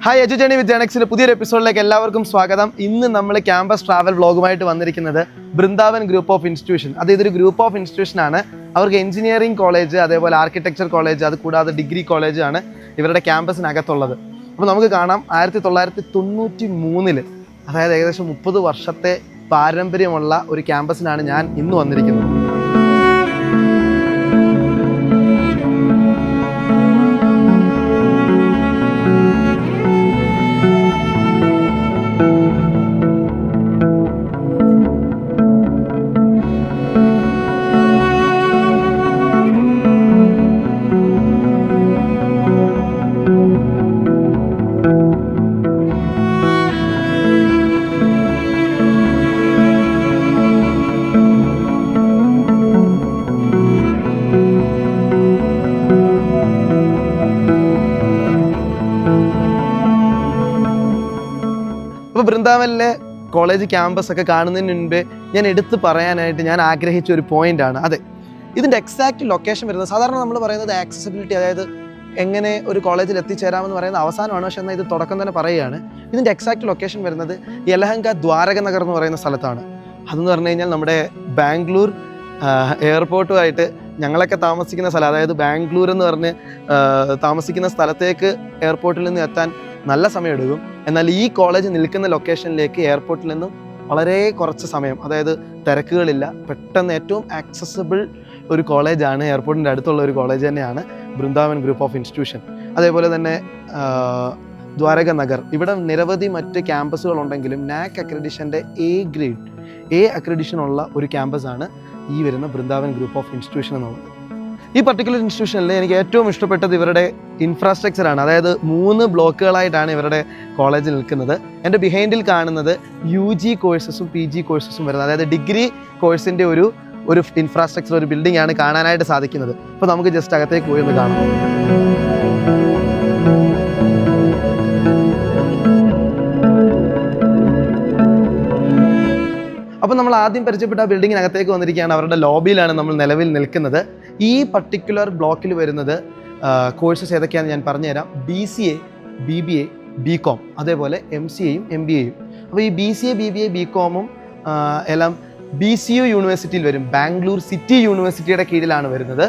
Hi എജുജേണി വിത്ത് ജനക്സിന്റെ പുതിയൊരു എപ്പിസോഡിലേക്ക് എല്ലാവർക്കും സ്വാഗതം. ഇന്ന് നമ്മൾ ക്യാമ്പസ് ട്രാവൽ വ്ളോഗുമായിട്ട് വന്നിരിക്കുന്നത് ബൃന്ദാവൻ ഗ്രൂപ്പ് ഓഫ് ഇൻസ്റ്റിറ്റ്യൂഷൻ. അത് ഇതൊരു ഗ്രൂപ്പ് ഓഫ് ഇൻസ്റ്റിറ്റ്യൂഷൻ ആണ്. അവർക്ക് എഞ്ചിനീയറിംഗ് കോളേജ്, അതേപോലെ ആർക്കിടെക്ചർ കോളേജ്, അത് കൂടാതെ ഡിഗ്രി കോളേജ് ആണ് ഇവരുടെ ക്യാമ്പസിനകത്തുള്ളത്. അപ്പോൾ നമുക്ക് കാണാം 1993 അതായത് ഏകദേശം 30 വർഷത്തെ പാരമ്പര്യമുള്ള ഒരു ക്യാമ്പസിനാണ് ഞാൻ ഇന്ന് വന്നിരിക്കുന്നത്. അപ്പോൾ ബൃന്ദാവനിലെ കോളേജ് ക്യാമ്പസ് ഒക്കെ കാണുന്നതിന് മുൻപേ ഞാൻ എടുത്ത് പറയാനായിട്ട് ഞാൻ ആഗ്രഹിച്ച ഒരു പോയിൻ്റാണ് അതെ, ഇതിൻ്റെ എക്സാക്റ്റ് ലൊക്കേഷൻ വരുന്നത്. സാധാരണ നമ്മൾ പറയുന്നത് ആക്സസിബിലിറ്റി, അതായത് എങ്ങനെ ഒരു കോളേജിൽ എത്തിച്ചേരാമെന്ന് പറയുന്നത് അവസാനമാണ്. പക്ഷേ എന്നാൽ ഇത് തുടക്കം തന്നെ പറയുകയാണ്. ഇതിൻ്റെ എക്സാക്റ്റ് ലൊക്കേഷൻ വരുന്നത് യലഹങ്ക ദ്വാരക നഗർ എന്ന് പറയുന്ന സ്ഥലത്താണ്. അതെന്ന് പറഞ്ഞു കഴിഞ്ഞാൽ നമ്മുടെ ബാംഗ്ലൂർ എയർപോർട്ടുമായിട്ട് ഞങ്ങളൊക്കെ താമസിക്കുന്ന സ്ഥലം, അതായത് ബാംഗ്ലൂർ എന്ന് പറഞ്ഞ് താമസിക്കുന്ന സ്ഥലത്തേക്ക് എയർപോർട്ടിൽ നിന്ന് എത്താൻ നല്ല സമയമെടുക്കും. എന്നാൽ ഈ കോളേജ് നിൽക്കുന്ന ലൊക്കേഷനിലേക്ക് എയർപോർട്ടിൽ നിന്നും വളരെ കുറച്ച് സമയം, അതായത് തിരക്കുകളില്ല, പെട്ടെന്ന് ഏറ്റവും ആക്സസിബിൾ ഒരു കോളേജാണ്, എയർപോർട്ടിൻ്റെ അടുത്തുള്ള ഒരു കോളേജ് തന്നെയാണ് ബൃന്ദാവൻ ഗ്രൂപ്പ് ഓഫ് ഇൻസ്റ്റിറ്റ്യൂഷൻ. അതേപോലെ തന്നെ ദ്വാരക നഗർ, ഇവിടെ നിരവധി മറ്റ് ക്യാമ്പസുകളുണ്ടെങ്കിലും നാക് അക്രഡിഷൻ്റെ എ അക്രഡിഷൻ ഉള്ള ഒരു ക്യാമ്പസാണ് ഈ വരുന്ന ബൃന്ദാവൻ ഗ്രൂപ്പ് ഓഫ് ഇൻസ്റ്റിറ്റ്യൂഷൻ എന്നുള്ളത്. ഈ പർട്ടിക്കുലർ ഇൻസ്റ്റിറ്റ്യൂഷനിൽ എനിക്ക് ഏറ്റവും ഇഷ്ടപ്പെട്ടത് ഇവരുടെ ഇൻഫ്രാസ്ട്രക്ചറാണ്. അതായത് 3 ബ്ലോക്കുകളായിട്ടാണ് ഇവരുടെ കോളേജ് നിൽക്കുന്നത്. എൻ്റെ ബിഹൈൻഡിൽ കാണുന്നത് UG കോഴ്സസും PG കോഴ്സസും വരുന്നത്, അതായത് ഡിഗ്രി കോഴ്സിൻ്റെ ഒരു ഇൻഫ്രാസ്ട്രക്ചർ, ഒരു ബിൽഡിംഗ് ആണ് കാണാനായിട്ട് സാധിക്കുന്നത്. അപ്പോൾ നമുക്ക് ജസ്റ്റ് അകത്തേക്ക് പോയി ഒന്ന് കാണാം. അപ്പോൾ നമ്മൾ ആദ്യം പരിചയപ്പെട്ട ബിൽഡിങ്ങിനകത്തേക്ക് വന്നിരിക്കുകയാണ്. അവരുടെ ലോബിയിലാണ് നമ്മൾ നിലവിൽ നിൽക്കുന്നത്. ഈ പർട്ടിക്കുലർ ബ്ലോക്കിൽ വരുന്നത് കോഴ്സസ് ഏതൊക്കെയാണെന്ന് ഞാൻ പറഞ്ഞുതരാം. BCA, BBA, BCom, അതേപോലെ MCAയും MBAയും. അപ്പോൾ ഈ BCA, BBA, BComഉം എല്ലാം BCU യൂണിവേഴ്സിറ്റിയിൽ വരും. ബാംഗ്ലൂർ സിറ്റി യൂണിവേഴ്സിറ്റിയുടെ കീഴിലാണ് വരുന്നത്.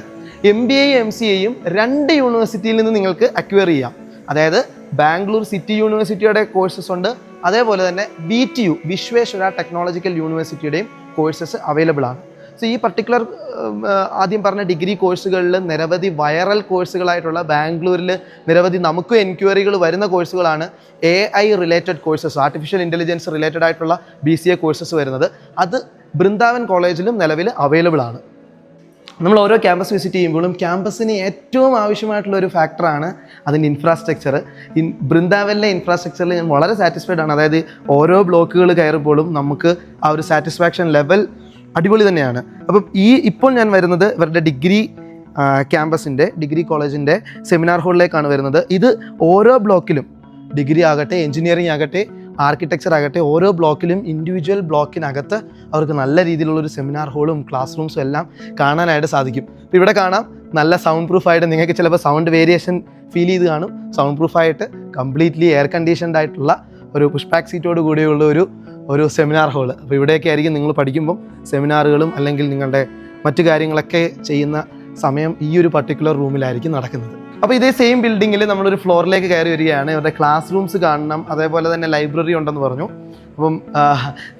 MBAയും MCAയും 2 യൂണിവേഴ്സിറ്റിയിൽ നിന്ന് നിങ്ങൾക്ക് അക്വയർ ചെയ്യാം. അതായത് ബാംഗ്ലൂർ സിറ്റി യൂണിവേഴ്സിറ്റിയുടെ കോഴ്സസ് ഉണ്ട്, അതേപോലെ തന്നെ VTU, വിശ്വേശ്വര ടെക്നോളജിക്കൽ യൂണിവേഴ്സിറ്റിയുടെയും കോഴ്സസ് അവൈലബിൾ ആണ്. സോ ഈ പർട്ടിക്കുലർ ആദ്യം പറഞ്ഞ ഡിഗ്രി കോഴ്സുകളിൽ നിരവധി വൈറൽ കോഴ്സുകളായിട്ടുള്ള, ബാംഗ്ലൂരിൽ നിരവധി നമുക്ക് എൻക്വയറികൾ വരുന്ന കോഴ്സുകളാണ് AI related courses, artificial intelligence related ആയിട്ടുള്ള BCA കോഴ്സസ് വരുന്നത്. അത് ബൃന്ദാവൻ കോളേജിലും നിലവിൽ അവൈലബിൾ ആണ്. നമ്മൾ ഓരോ ക്യാമ്പസ് വിസിറ്റ് ചെയ്യുമ്പോഴും ക്യാമ്പസിന് ഏറ്റവും ആവശ്യമായിട്ടുള്ള ഒരു ഫാക്ടറാണ് അതിൻ്റെ ഇൻഫ്രാസ്ട്രക്ചർ. ബൃന്ദാവനിലെ ഇൻഫ്രാസ്ട്രക്ചറിൽ ഞാൻ വളരെ സാറ്റിസ്ഫൈഡ് ആണ്. അതായത് ഓരോ ബ്ലോക്കുകൾ കയറുമ്പോഴും നമുക്ക് ആ ഒരു സാറ്റിസ്ഫാക്ഷൻ ലെവൽ അടിപൊളി തന്നെയാണ്. അപ്പം ഇപ്പോൾ ഞാൻ വരുന്നത് ഇവരുടെ ഡിഗ്രി കോളേജിൻ്റെ സെമിനാർ ഹാളിലേക്കാണ് വരുന്നത്. ഇത് ഓരോ ബ്ലോക്കിലും, ഡിഗ്രി ആകട്ടെ, എഞ്ചിനീയറിംഗ് ആകട്ടെ, ആർക്കിടെക്ചർ ആകട്ടെ, ഓരോ ബ്ലോക്കിലും ഇൻഡിവിജ്വൽ ബ്ലോക്കിനകത്ത് അവർക്ക് നല്ല രീതിയിലുള്ളൊരു സെമിനാർ ഹാളും ക്ലാസ് റൂംസും എല്ലാം കാണാനായിട്ട് സാധിക്കും. ഇപ്പോൾ ഇവിടെ കാണാം, നല്ല സൗണ്ട് പ്രൂഫായിട്ട്, നിങ്ങൾക്ക് ചിലപ്പോൾ സൗണ്ട് വേരിയേഷൻ ഫീൽ ചെയ്ത് കാണും. സൗണ്ട് പ്രൂഫായിട്ട് കംപ്ലീറ്റ്ലി എയർ കണ്ടീഷൻഡ് ആയിട്ടുള്ള ഒരു പുഷ് ബാക്ക് സീറ്റോട് കൂടിയുള്ള ഒരു സെമിനാർ ഹാള്. അപ്പോൾ ഇവിടെയൊക്കെ ആയിരിക്കും നിങ്ങൾ പഠിക്കുമ്പം സെമിനാറുകളും അല്ലെങ്കിൽ നിങ്ങളുടെ മറ്റു കാര്യങ്ങളൊക്കെ ചെയ്യുന്ന സമയം ഈ ഒരു പർട്ടിക്കുലർ റൂമിലായിരിക്കും നടക്കുന്നത്. അപ്പോൾ ഇതേ സെയിം ബിൽഡിങ്ങിൽ നമ്മളൊരു ഫ്ലോറിലേക്ക് കയറി വരികയാണ്. ഇവരുടെ ക്ലാസ് റൂംസ് കാണണം, അതേപോലെ തന്നെ ലൈബ്രറി ഉണ്ടെന്ന് പറഞ്ഞു. അപ്പം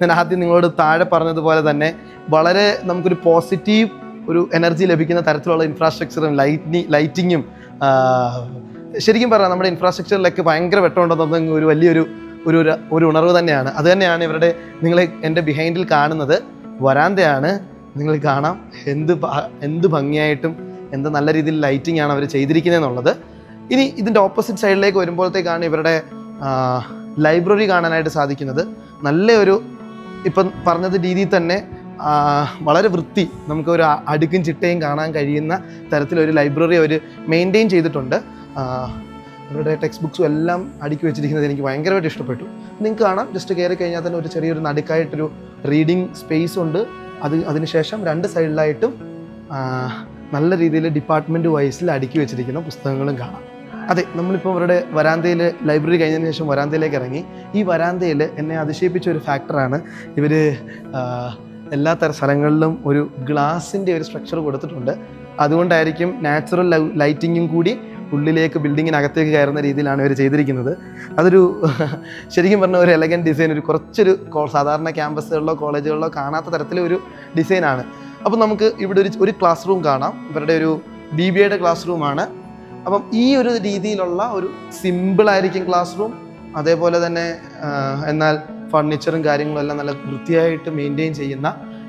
ഞാൻ ആദ്യം നിങ്ങളോട് താഴെ പറഞ്ഞതുപോലെ തന്നെ വളരെ നമുക്കൊരു പോസിറ്റീവ് ഒരു എനർജി ലഭിക്കുന്ന തരത്തിലുള്ള ഇൻഫ്രാസ്ട്രക്ചറും ലൈറ്റിങ്ങും, ശരിക്കും പറഞ്ഞാൽ നമ്മുടെ ഇൻഫ്രാസ്ട്രക്ചറിലൊക്കെ ഭയങ്കര വെട്ടമുണ്ടെന്ന് ഒരു വലിയൊരു ഒരു ഉണർവ് തന്നെയാണ്. അത് തന്നെയാണ് ഇവരുടെ, നിങ്ങൾ എൻ്റെ ബിഹൈൻഡിൽ കാണുന്നത് വരാന്തയാണ്. നിങ്ങൾ കാണാം എന്ത് ഭംഗിയായിട്ടും എന്ത് നല്ല രീതിയിൽ ലൈറ്റിംഗ് ആണ് അവർ ചെയ്തിരിക്കുന്നതെന്നുള്ളത്. ഇനി ഇതിൻ്റെ ഓപ്പോസിറ്റ് സൈഡിലേക്ക് വരുമ്പോഴത്തേക്കാണ് ഇവരുടെ ലൈബ്രറി കാണാനായിട്ട് സാധിക്കുന്നത്. നല്ലൊരു, ഇപ്പം പറഞ്ഞത് രീതിയിൽ തന്നെ വളരെ വൃത്തി, നമുക്കൊരു അടുക്കും ചിട്ടയും കാണാൻ കഴിയുന്ന തരത്തിലൊരു ലൈബ്രറി അവർ മെയിൻറ്റെയിൻ ചെയ്തിട്ടുണ്ട്. അവരുടെ ടെക്സ്റ്റ് ബുക്സും എല്ലാം അടുക്കി വെച്ചിരിക്കുന്നത് എനിക്ക് ഭയങ്കരമായിട്ട് ഇഷ്ടപ്പെട്ടു. നിങ്ങൾക്ക് കാണാം, ജസ്റ്റ് കയറി കഴിഞ്ഞാൽ തന്നെ ഒരു ചെറിയൊരു നടുക്കായിട്ടൊരു റീഡിങ് സ്പേസ് ഉണ്ട്. അതിനുശേഷം 2 സൈഡിലായിട്ടും നല്ല രീതിയിൽ ഡിപ്പാർട്ട്മെൻറ്റ് വൈസിൽ അടുക്കി വെച്ചിരിക്കുന്ന പുസ്തകങ്ങളും കാണാം. അതെ, നമ്മളിപ്പോൾ അവരുടെ വരാന്തയിൽ ലൈബ്രറി കഴിഞ്ഞതിന് ശേഷം വരാന്തയിലേക്ക് ഇറങ്ങി. ഈ വരാന്തയിൽ എന്നെ അതിശയിപ്പിച്ച ഒരു ഫാക്ടറാണ് ഇവർ എല്ലാ തരം സ്ഥലങ്ങളിലും ഒരു ഗ്ലാസിൻ്റെ ഒരു സ്ട്രക്ചർ കൊടുത്തിട്ടുണ്ട്. അതുകൊണ്ടായിരിക്കും നാച്ചുറൽ ലൈറ്റിങ്ങും കൂടി ഉള്ളിലേക്ക് ബിൽഡിങ്ങിനകത്തേക്ക് കയറുന്ന രീതിയിലാണ് ഇവർ ചെയ്തിരിക്കുന്നത്. അതൊരു ശരിക്കും പറഞ്ഞ ഒരു എലഗൻറ്റ് ഡിസൈൻ, ഒരു കുറച്ചൊരു സാധാരണ ക്യാമ്പസുകളിലോ കോളേജുകളിലോ കാണാത്ത തരത്തിലൊരു ഡിസൈനാണ്. അപ്പോൾ നമുക്ക് ഇവിടെ ഒരു ക്ലാസ് റൂം കാണാം. ഇവരുടെ ഒരു BBAയുടെ ക്ലാസ് റൂമാണ്. അപ്പം ഈ ഒരു രീതിയിലുള്ള ഒരു സിമ്പിളായിരിക്കും ക്ലാസ് റൂം. അതേപോലെ തന്നെ എന്നാൽ ഫർണിച്ചറും കാര്യങ്ങളും എല്ലാം നല്ല വൃത്തിയായിട്ട് മെയിൻറ്റെയിൻ ചെയ്യുന്ന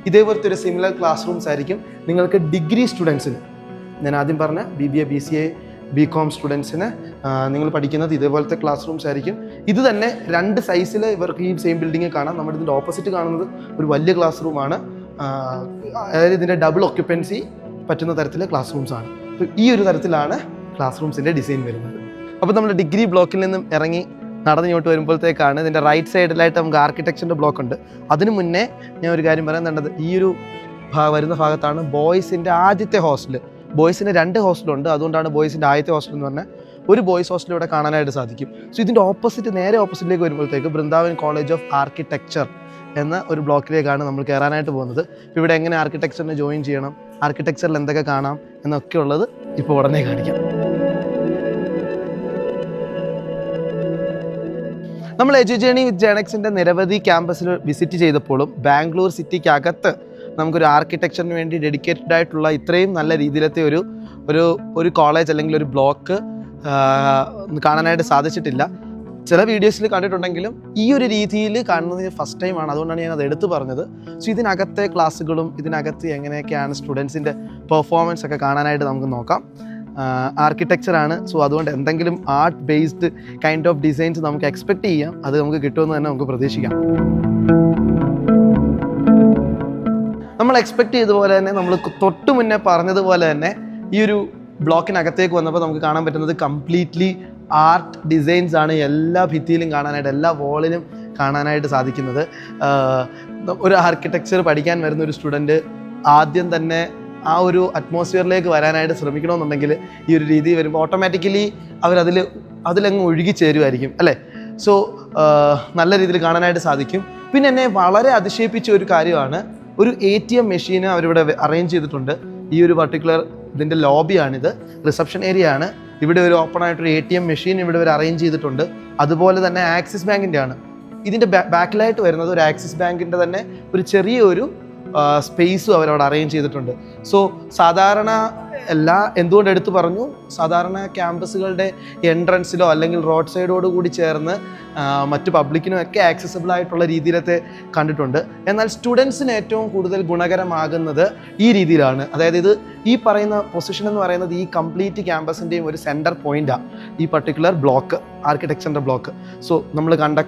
ഇതേപോലത്തെ ഒരു സിമിലർ ക്ലാസ് റൂംസ് ആയിരിക്കും നിങ്ങൾക്ക് ഡിഗ്രി സ്റ്റുഡൻസിന്, ഞാൻ ആദ്യം പറഞ്ഞ BBA BCA BCom സ്റ്റുഡൻസിന് നിങ്ങൾ പഠിക്കുന്നത് ഇതേപോലത്തെ ക്ലാസ് റൂംസ് ആയിരിക്കും. ഇത് തന്നെ 2 സൈസിൽ ഇവർക്ക് ഈ സെയിം ബിൽഡിങ്ങിൽ കാണാം. നമ്മുടെ ഇതിൻ്റെ ഓപ്പോസിറ്റ് കാണുന്നത് ഒരു വലിയ ക്ലാസ് റൂമാണ്. അതായത് ഇതിൻ്റെ ഡബിൾ ഒക്യുപ്പൻസി പറ്റുന്ന തരത്തിലെ ക്ലാസ് റൂംസ് ആണ്. അപ്പോൾ ഈ ഒരു തരത്തിലാണ് ക്ലാസ് റൂംസിൻ്റെ ഡിസൈൻ വരുന്നത്. അപ്പോൾ നമ്മൾ ഡിഗ്രി ബ്ലോക്കിൽ നിന്നും ഇറങ്ങി നടന്നിങ്ങോട്ട് വരുമ്പോഴത്തേക്കാണ് ഇതിൻ്റെ റൈറ്റ് സൈഡിലായിട്ട് നമുക്ക് ആർക്കിടെക്ചറിൻ്റെ ബ്ലോക്ക് ഉണ്ട്. അതിന് മുന്നേ ഞാൻ ഒരു കാര്യം പറയുന്നുണ്ടത്, ഈ ഒരു വരുന്ന ഭാഗത്താണ് ബോയ്സിൻ്റെ ആദ്യത്തെ ഹോസ്റ്റൽ. ബോയ്സിന് 2 ഹോസ്റ്റലുണ്ട്, അതുകൊണ്ടാണ് ബോയ്സിൻ്റെ ആദ്യത്തെ ഹോസ്റ്റൽ എന്ന് പറഞ്ഞാൽ ഒരു ബോയ്സ് ഹോസ്റ്റൽ ഇവിടെ കാണാനായിട്ട് സാധിക്കും. സോ ഇതിൻ്റെ നേരെ ഓപ്പോസിറ്റിലേക്ക് വരുമ്പോഴത്തേക്ക് ബൃന്ദാവൻ കോളേജ് ഓഫ് ആർക്കിടെക്ചർ എന്ന ഒരു ബ്ലോക്കിലേക്കാണ് നമ്മൾ കയറാനായിട്ട് പോകുന്നത്. ഇവിടെ എങ്ങനെ ആർക്കിടെക്ചറിന് ജോയിൻ ചെയ്യണം, ആർക്കിടെക്ചറിൽ എന്തൊക്കെ കാണാം എന്നൊക്കെ ഉള്ളത് ഇപ്പോൾ ഉടനെ കാണിക്കാം. നമ്മൾ എഡ്യൂജേണി വിത്ത് ജേണക്സിൻ്റെ നിരവധി ക്യാമ്പസിൽ വിസിറ്റ് ചെയ്തപ്പോഴും ബാംഗ്ലൂർ സിറ്റിക്കകത്ത് നമുക്കൊരു ആർക്കിടെക്ചറിന് വേണ്ടി ഡെഡിക്കേറ്റഡ് ആയിട്ടുള്ള ഇത്രയും നല്ല രീതിയിലത്തെ ഒരു കോളേജ് അല്ലെങ്കിൽ ഒരു ബ്ലോക്ക് കാണാനായിട്ട് സാധിച്ചിട്ടില്ല. ചില വീഡിയോസിൽ കണ്ടിട്ടുണ്ടെങ്കിലും ഈ ഒരു രീതിയിൽ കാണുന്നത് ഫസ്റ്റ് ടൈമാണ്. അതുകൊണ്ടാണ് ഞാൻ അത് എടുത്തു പറഞ്ഞത്. സോ ഇതിനകത്തെ ക്ലാസ്സുകളും ഇതിനകത്ത് എങ്ങനെയൊക്കെയാണ് സ്റ്റുഡൻസിൻ്റെ പെർഫോമൻസ് ഒക്കെ കാണാനായിട്ട് നമുക്ക് നോക്കാം. ആർക്കിടെക്ചറാണ്, സോ അതുകൊണ്ട് എന്തെങ്കിലും art based kind of designs നമുക്ക് എക്സ്പെക്റ്റ് ചെയ്യാം. അത് നമുക്ക് കിട്ടുമെന്ന് തന്നെ നമുക്ക് പ്രതീക്ഷിക്കാം. നമ്മൾ എക്സ്പെക്റ്റ് ചെയ്തതുപോലെ തന്നെ, നമ്മൾ തൊട്ട് മുന്നേ പറഞ്ഞതുപോലെ തന്നെ ഈ ഒരു ബ്ലോക്കിനകത്തേക്ക് വന്നപ്പോൾ നമുക്ക് കാണാൻ പറ്റുന്നത് കംപ്ലീറ്റ്ലി ആർട്ട് ഡിസൈൻസ് ആണ്. എല്ലാ ഭിത്തിയിലും കാണാനായിട്ട്, എല്ലാ വോളിലും കാണാനായിട്ട് സാധിക്കുന്നത്. ഒരു ആർക്കിടെക്ചർ പഠിക്കാൻ വരുന്ന ഒരു സ്റ്റുഡൻറ്റ് ആദ്യം തന്നെ ആ ഒരു അറ്റ്മോസ്ഫിയറിലേക്ക് വരാനായിട്ട് ശ്രമിക്കണമെന്നുണ്ടെങ്കിൽ ഈ ഒരു രീതി വരുമ്പോൾ ഓട്ടോമാറ്റിക്കലി അതിലങ്ങ് ഒഴുകി ചേരുമായിരിക്കും അല്ലേ. സോ നല്ല രീതിയിൽ കാണാനായിട്ട് സാധിക്കും. പിന്നെ എന്നെ വളരെ അതിശയിപ്പിച്ച ഒരു കാര്യമാണ്, ഒരു ATM മെഷീൻ അവരിവിടെ അറേഞ്ച് ചെയ്തിട്ടുണ്ട്. ഈ ഒരു പർട്ടിക്കുലർ ഇതിൻ്റെ ലോബിയാണിത്, റിസപ്ഷൻ ഏരിയ ആണ്. ഇവിടെ ഒരു ഓപ്പൺ ആയിട്ടൊരു ATM മെഷീൻ ഇവിടെ ഒരു അറേഞ്ച് ചെയ്തിട്ടുണ്ട്. അതുപോലെ തന്നെ ആക്സിസ് ബാങ്കിൻ്റെ ആണ്. ഇതിൻ്റെ ബാക്കിലായിട്ട് വരുന്നത് ഒരു ആക്സിസ് ബാങ്കിൻ്റെ തന്നെ ഒരു ചെറിയൊരു സ്പേസും അവരവിടെ അറേഞ്ച് ചെയ്തിട്ടുണ്ട്. സോ സാധാരണ എന്തുകൊണ്ട് എടുത്തു പറഞ്ഞു, സാധാരണ ക്യാമ്പസുകളുടെ എൻട്രൻസിലോ അല്ലെങ്കിൽ റോഡ് സൈഡോട് കൂടി ചേർന്ന് മറ്റ് പബ്ലിക്കിനും ഒക്കെ ആക്സസിബിൾ ആയിട്ടുള്ള രീതിയിലത്തെ കണ്ടിട്ടുണ്ട്. എന്നാൽ സ്റ്റുഡൻസിന് ഏറ്റവും കൂടുതൽ ഗുണകരമാകുന്നത് ഈ രീതിയിലാണ്. അതായത് ഈ പറയുന്ന പൊസിഷൻ എന്ന് പറയുന്നത് ഈ കംപ്ലീറ്റ് ക്യാമ്പസിൻ്റെയും ഒരു സെൻറ്റർ പോയിൻ്റാണ് ഈ പർട്ടിക്കുലർ ബ്ലോക്ക്, ആർക്കിടെക്ചറിൻ്റെ ബ്ലോക്ക്. സോ നമ്മൾ കണ്ട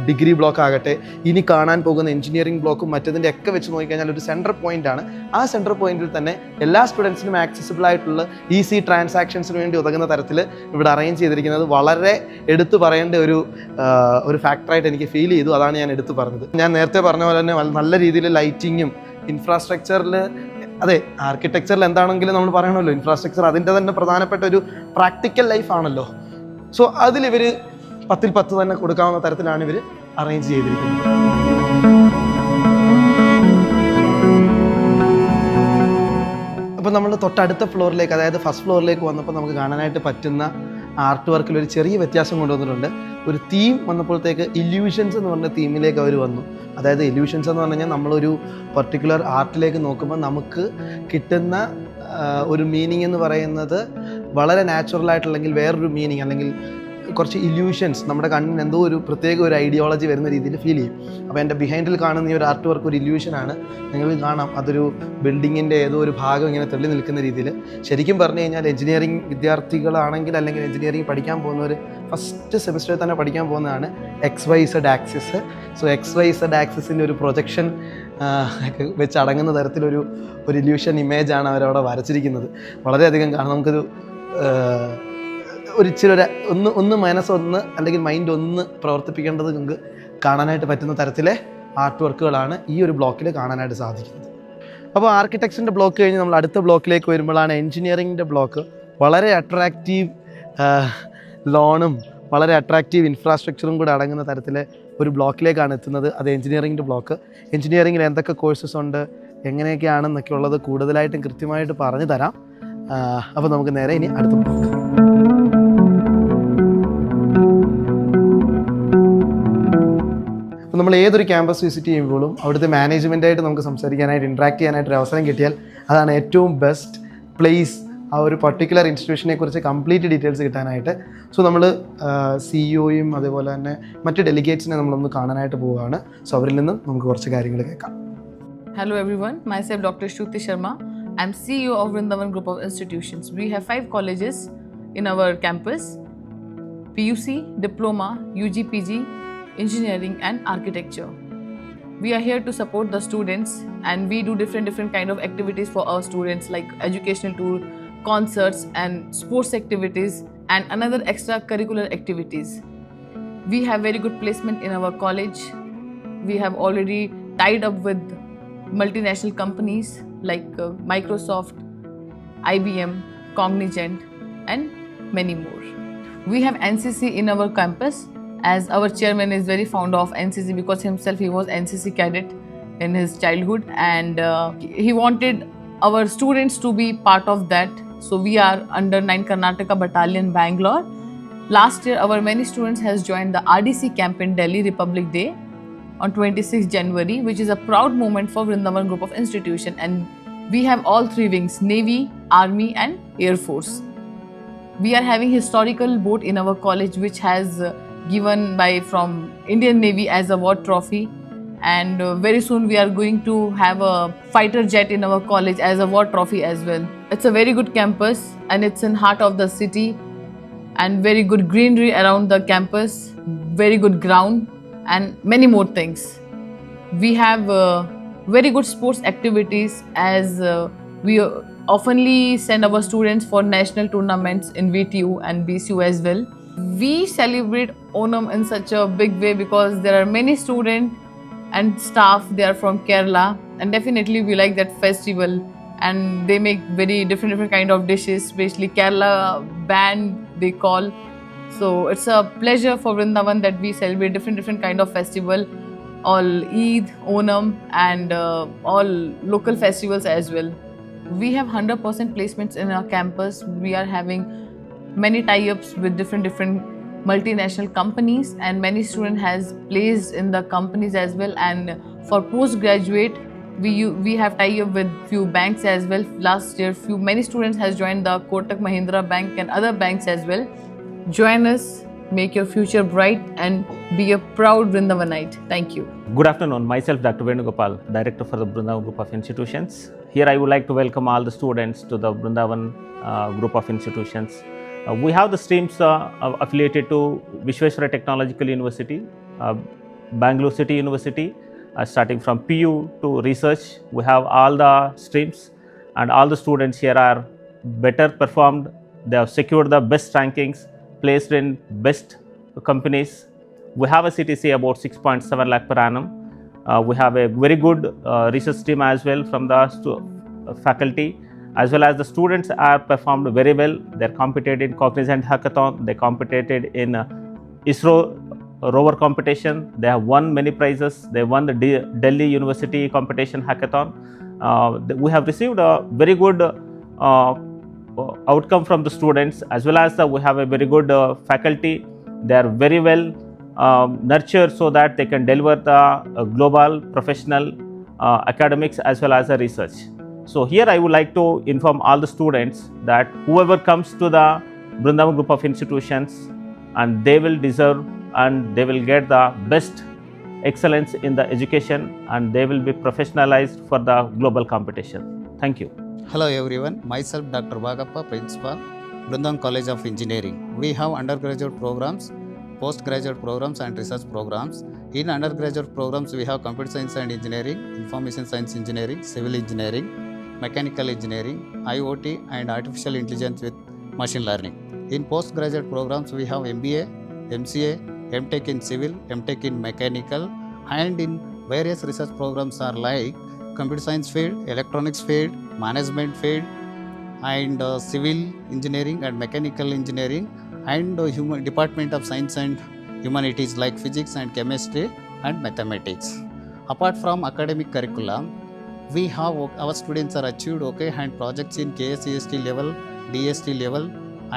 ഡിഗ്രി ബ്ലോക്ക് ആകട്ടെ, ഇനി കാണാൻ പോകുന്ന എഞ്ചിനീയറിംഗ് ബ്ലോക്കും മറ്റതിൻ്റെ ഒക്കെ വെച്ച് നോക്കിക്കഴിഞ്ഞാൽ ഒരു സെൻറ്റർ പോയിൻ്റാണ്. ആ സെൻറ്റർ പോയിന്റിൽ തന്നെ എല്ലാ സ്റ്റുഡൻസിനും ആക്സസിബിൾ ആയിട്ടുള്ള ഈസി ട്രാൻസാക്ഷൻസിന് വേണ്ടി ഉതകുന്ന തരത്തിൽ ഇവിടെ അറേഞ്ച് ചെയ്തിരിക്കുന്നത് വളരെ എടുത്തു പറയേണ്ട ഒരു ഫാക്ടറായിട്ട് എനിക്ക് ഫീൽ ചെയ്തു. അതാണ് ഞാൻ എടുത്തു പറഞ്ഞത്. ഞാൻ നേരത്തെ പറഞ്ഞ പോലെ തന്നെ നല്ല രീതിയിൽ ലൈറ്റിങ്ങും ഇൻഫ്രാസ്ട്രക്ചറിൽ, അതെ ആർക്കിടെക്ചറിൽ എന്താണെങ്കിലും നമ്മൾ പറയണമല്ലോ, ഇൻഫ്രാസ്ട്രക്ചർ അതിൻ്റെ തന്നെ പ്രധാനപ്പെട്ട ഒരു പ്രാക്ടിക്കൽ ലൈഫാണല്ലോ. സോ അതിലിവർ 10ൽ 10 തന്നെ കൊടുക്കാവുന്ന തരത്തിലാണ് ഇവർ അറേഞ്ച് ചെയ്തിരിക്കുന്നത്. അപ്പോൾ നമ്മൾ തൊട്ടടുത്ത ഫ്ലോറിലേക്ക്, അതായത് ഫസ്റ്റ് ഫ്ലോറിലേക്ക് വന്നപ്പോൾ നമുക്ക് കാണാനായിട്ട് പറ്റുന്ന ആർട്ട് വർക്കിൽ ഒരു ചെറിയ വ്യത്യാസം കൊണ്ടുവന്നിട്ടുണ്ട്. ഒരു തീം വന്നപ്പോഴത്തേക്ക് ഇല്യൂഷൻസ് എന്ന് പറഞ്ഞ തീമിലേക്ക് അവർ വന്നു. അതായത് ഇല്യൂഷൻസ് എന്ന് പറഞ്ഞു കഴിഞ്ഞാൽ നമ്മളൊരു പർട്ടിക്കുലർ ആർട്ടിലേക്ക് നോക്കുമ്പോൾ നമുക്ക് കിട്ടുന്ന ഒരു മീനിങ് എന്ന് പറയുന്നത് വളരെ നാച്ചുറലായിട്ടുള്ളെങ്കിൽ വേറൊരു മീനിങ് അല്ലെങ്കിൽ കുറച്ച് ഇല്യൂഷൻസ് നമ്മുടെ കണ്ണിന് എന്തോ ഒരു പ്രത്യേക ഒരു ഐഡിയോളജി വരുന്ന രീതിയിൽ ഫീൽ ചെയ്യും. അപ്പോൾ എൻ്റെ ബിഹൈൻഡിൽ കാണുന്ന ഈ ഒരു ആർട്ട് വർക്ക് ഒരു ഇല്യൂഷനാണ്. നിങ്ങൾക്ക് കാണാം അതൊരു ബിൽഡിങ്ങിൻ്റെ ഏതോ ഒരു ഭാഗം ഇങ്ങനെ തെളി നിൽക്കുന്ന രീതിയിൽ. ശരിക്കും പറഞ്ഞു കഴിഞ്ഞാൽ എഞ്ചിനീയറിംഗ് വിദ്യാർത്ഥികളാണെങ്കിൽ അല്ലെങ്കിൽ എഞ്ചിനീയറിംഗ് പഠിക്കാൻ പോകുന്നവർ ഫസ്റ്റ് സെമിസ്റ്ററിൽ തന്നെ പഠിക്കാൻ പോകുന്നതാണ് XYZ ആക്സിസ്. സോ XYZ ആക്സിസിൻ്റെ ഒരു പ്രൊജക്ഷൻ വെച്ച് അടങ്ങുന്ന തരത്തിലൊരു ഇല്യൂഷൻ ഇമേജാണ് അവരവിടെ വരച്ചിരിക്കുന്നത്. വളരെയധികം കാണാം. നമുക്കൊരു ഇച്ചിരി ഒന്ന് മനസ്സൊന്ന് അല്ലെങ്കിൽ മൈൻഡ് ഒന്ന് പ്രവർത്തിപ്പിക്കേണ്ടത് നിങ്ങൾക്ക് കാണാനായിട്ട് പറ്റുന്ന തരത്തിലെ ആർട്ട് വർക്കുകളാണ് ഈ ഒരു ബ്ലോക്കിൽ കാണാനായിട്ട് സാധിക്കുന്നത്. അപ്പോൾ ആർക്കിടെക്ചറിൻ്റെ ബ്ലോക്ക് കഴിഞ്ഞ് നമ്മൾ അടുത്ത ബ്ലോക്കിലേക്ക് വരുമ്പോഴാണ് എൻജിനീയറിങ്ങിൻ്റെ ബ്ലോക്ക്. വളരെ അട്രാക്റ്റീവ് ലോണും വളരെ അട്രാക്റ്റീവ് ഇൻഫ്രാസ്ട്രക്ചറും കൂടെ അടങ്ങുന്ന തരത്തിലെ ഒരു ബ്ലോക്കിലേക്കാണ് എത്തുന്നത്. അത് എഞ്ചിനീയറിംഗിൻ്റെ ബ്ലോക്ക്. എഞ്ചിനീയറിംഗിൽ എന്തൊക്കെ കോഴ്സസ് ഉണ്ട്, എങ്ങനെയൊക്കെയാണെന്നൊക്കെ ഉള്ളത് കൂടുതലായിട്ടും കൃത്യമായിട്ട് പറഞ്ഞു തരാം. അപ്പോൾ നമുക്ക് നേരെ ഇനി അടുത്ത ബ്ലോക്ക്. അപ്പോൾ നമ്മൾ ഏതൊരു ക്യാമ്പസ് വിസിറ്റ് ചെയ്യുമ്പോഴും അവിടുത്തെ മാനേജ്മെൻറ്റായിട്ട് നമുക്ക് സംസാരിക്കാനായിട്ട് ഇൻട്രാക്ട് ചെയ്യാനായിട്ട് ഒരു അവസരം കിട്ടിയാൽ അതാണ് ഏറ്റവും ബെസ്റ്റ് പ്ലേസ് ആ ഒരു പർട്ടിക്കുലർ ഇൻസ്റ്റിറ്റ്യൂഷനെ കുറിച്ച് കംപ്ലീറ്റ് ഡീറ്റെയിൽസ് കിട്ടാനായിട്ട്. സോ നമ്മൾ സിഇഒയും അതേപോലെ തന്നെ മറ്റ് ഡെലിഗേറ്റ്സിനെ നമ്മളൊന്ന് കാണാനായിട്ട് പോവുകയാണ്. സോ അവരിൽ നിന്നും നമുക്ക് കുറച്ച് കാര്യങ്ങൾ കേൾക്കാം. Hello everyone, myself Dr. Shruti Sharma. I'm CEO of Vrindavan Group of Institutions. We have 5 colleges in our campus: PUC, Diploma, UG, PG, Engineering and Architecture. We are here to support the students and we do different kind of activities for our students like educational tour, concerts and sports activities and another extracurricular activities. We have very good placement in our college. We have already tied up with multinational companies like Microsoft, IBM, Cognizant and many more. We have NCC in our campus, as our chairman is very fond of NCC because himself he was NCC cadet in his childhood and he wanted our students to be part of that. So we are under 9 Karnataka Battalion, Bangalore. Last year our many students has joined the RDC camp in Delhi Republic Day on 26 January, which is a proud moment for Vrindavan Group of Institution, and we have all 3 wings: Navy, Army and Air Force. We are having historical boat in our college which has given by from Indian Navy as a war trophy, and very soon we are going to have a fighter jet in our college as a war trophy as well. It's a very good campus and it's in heart of the city and very good greenery around the campus, very good ground and many more things. We have very good sports activities as we oftenly send our students for national tournaments in VTU and BCU as well. We celebrate Onam in such a big way because there are many students and staff, they are from Kerala, and definitely we like that festival and they make very different kind of dishes, especially Kerala band they call. So it's a pleasure for Vrindavan that we celebrate different kind of festival, all Eid, Onam and all local festivals as well. We have 100% placements in our campus. We are having many tie-ups with different multinational companies and many students has placed in the companies as well. And for postgraduate, we have tie-up with few banks as well. Last year, many students has joined the Kotak Mahindra Bank and other banks as well. Join us, make your future bright and be a proud Vrindavanite. Thank you. Good afternoon. Myself, Dr. Venugopal, Director for the Vrindavan Group of Institutions. Here I would like to welcome all the students to the Vrindavan Group of Institutions. We have the streams affiliated to Vishweshwara Technological University, Bangalore City University, starting from PU to research. We have all the streams and all the students here are better performed. They have secured the best rankings, placed in best companies. We have a CTC about 6.7 lakh per annum. We have a very good research team as well from the faculty, as well as the students are performed very well. They competed in Cognizant Hackathon, they competed in ISRO rover competition, they have won many prizes, they won the Delhi University competition hackathon. We have received a very good outcome from the students, as well as we have a very good faculty. They are very well nurtured so that they can deliver the global professional academics as well as the research. So here I would like to inform all the students that whoever comes to the Vrindavan Group of Institutions, and they will deserve and they will get the best excellence in the education and they will be professionalized for the global competition. Thank you. Hello everyone, myself Dr. Bhagappa, Principal, Vrindavan College of Engineering. We have undergraduate programs, postgraduate programs and research programs. In undergraduate programs, we have computer science and engineering, information science engineering, civil engineering, mechanical engineering, IoT and artificial intelligence with machine learning. In postgraduate programs, we have MBA, MCA, MTech in civil, MTech in mechanical, and in various research programs are like computer science field, electronics field, management field, and civil engineering and mechanical engineering, and Department of Science and Humanities like Physics and Chemistry and Mathematics. Apart from academic curriculum, we have our students are achieved hand projects in KSCST level, DST level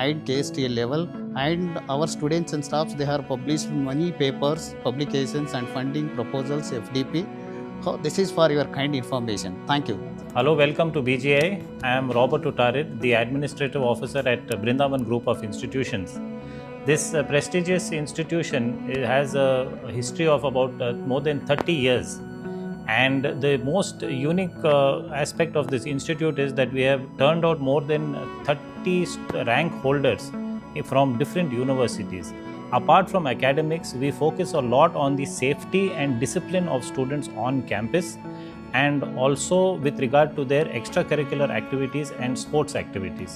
and KSTL level, and our students and staffs, they have published many papers, publications and funding proposals, FDP. So this is for your kind information. Thank you. Hello, welcome to BGI. I am Robert Uttarid, the Administrative Officer at Brindavan Group of Institutions. This prestigious institution has a history of about more than 30 years. And the most unique aspect of this institute is that we have turned out more than 30 rank holders from different universities. Apart from academics, we focus a lot on the safety and discipline of students on campus, and also with regard to their extracurricular activities and sports activities.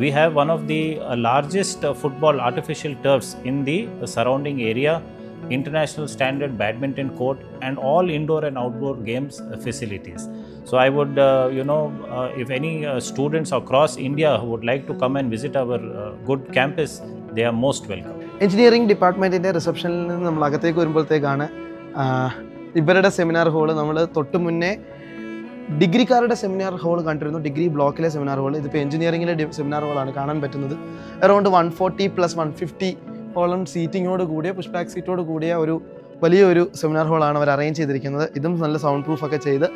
We have one of the largest football artificial turfs in the surrounding area, international standard badminton court, and all indoor and outdoor games facilities. So I would, if any students across India who would like to come and visit our good campus, they are most welcome. Engineering ഡിപ്പാർട്ട്മെൻറ്റിൻ്റെ റിസപ്ഷനിൽ നിന്ന് നമ്മൾ അകത്തേക്ക് വരുമ്പോഴത്തേക്കാണ് ഇവരുടെ seminar hall. നമ്മൾ തൊട്ട് മുന്നേ ഡിഗ്രിക്കാരുടെ seminar whole കണ്ടിരുന്നു, ഡിഗ്രി ബ്ലോക്കിലെ സെമിനാർ ഹോൾ. ഇതിപ്പോൾ എഞ്ചിനീയറിംഗിലെ സെമിനാർ ഹോളാണ് കാണാൻ പറ്റുന്നത്. അറൗണ്ട് 140 + 150 ഓളം സീറ്റിങ്ങോട് കൂടിയ പുഷ് ബാക്ക് സീറ്റോട് കൂടിയ ഒരു വലിയൊരു സെമിനാർ ഹോളാണ് അവർ അറേഞ്ച് ചെയ്തിരിക്കുന്നത്. ഇതും നല്ല സൗണ്ട് പ്രൂഫൊക്കെ ചെയ്ത്